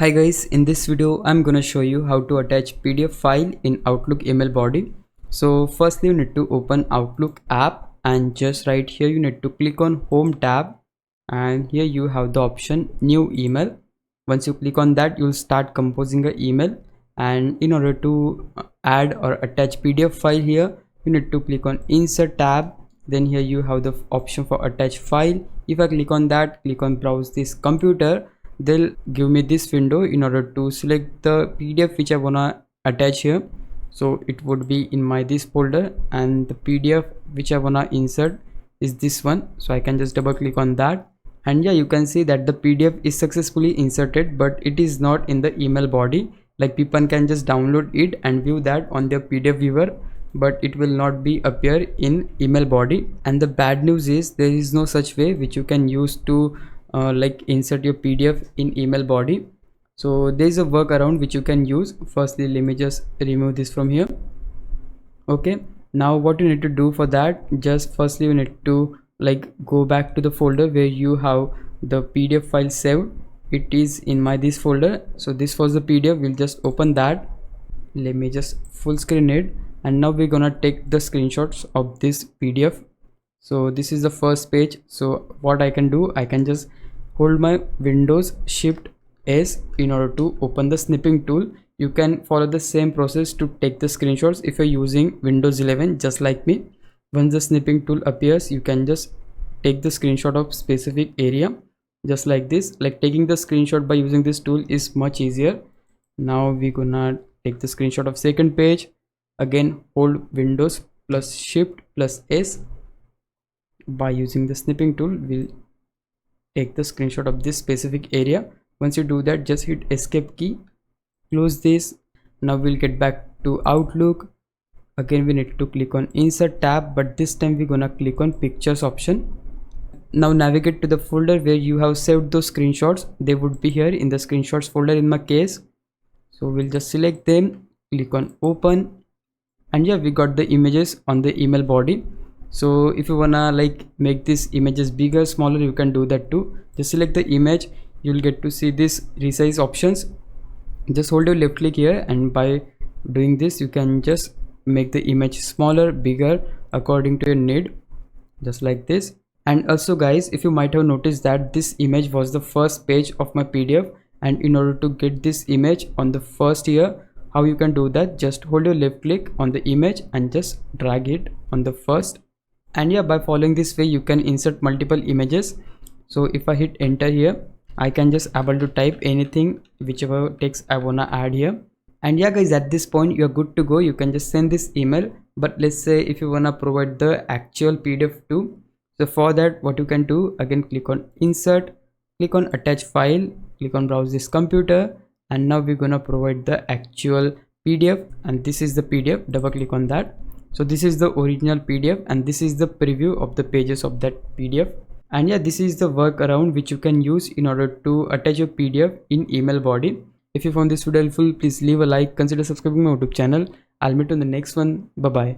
Hi guys, in this video I'm gonna show you how to attach PDF file in Outlook email body. So firstly you need to open Outlook app and just right here you need to click on Home tab, and here you have the option New Email. Once you click on that, you'll start composing an email, and in order to add or attach PDF file here, you need to click on Insert tab. Then here you have the option for attach file. If I click on that, click on Browse this computer, they'll give me this window in order to select the PDF which I wanna attach here. So it would be in my this folder, and the PDF which I wanna insert is this one. So I can just double click on that, and yeah, you can see that the PDF is successfully inserted, but it is not in the email body. Like people can just download it and view that on their PDF viewer, but it will not be appear in email body. And the bad news is there is no such way which you can use to like insert your PDF in email body. So there is a workaround which you can use. Firstly, let me just remove this from here. Okay, now what you need to do for that, just firstly you need to like go back to the folder where you have the PDF file saved. It is in my this folder. So this was the PDF. We'll just open that. Let me just full screen it, and now we're gonna take the screenshots of this PDF. So this is the first page. So what I can do, I can just hold my Windows Shift S in order to open the snipping tool. You can follow the same process to take the screenshots if you're using Windows 11 just like me. Once the snipping tool appears, you can just take the screenshot of specific area just like this. Like taking the screenshot by using this tool is much easier. Now we're gonna take the screenshot of second page. Again, hold Windows plus Shift plus S. By using the snipping tool, we'll take the screenshot of this specific area. Once you do that, just hit escape key, close this. Now we'll get back to Outlook. Again we need to click on Insert tab, but this time we're gonna click on Pictures option. Now navigate to the folder where you have saved those screenshots. They would be here in the screenshots folder in my case. So we'll just select them, click on Open, and yeah, we got the images on the email body. So if you wanna like make these images bigger, smaller, you can do that too. Just select the image, you'll get to see this resize options. Just hold your left click here, and by doing this you can just make the image smaller, bigger according to your need, just like this. And also guys, if you might have noticed that this image was the first page of my PDF, and in order to get this image on the first here, how you can do that, just hold your left click on the image and just drag it on the first. And yeah, by following this way you can insert multiple images. So if I hit enter here, I can just able to type anything, whichever text I wanna add here. And yeah guys, at this point you're good to go. You can just send this email. But let's say if you wanna provide the actual PDF too, so for that what you can do, again click on insert, click on attach file, click on browse this computer, and now we're gonna provide the actual PDF, and this is the PDF. Double click on that. So this is the original PDF, and this is the preview of the pages of that PDF. And yeah, this is the workaround which you can use in order to attach your PDF in email body. If you found this video helpful, please leave a like, consider subscribing my YouTube channel. I'll meet you in the next one. Bye bye.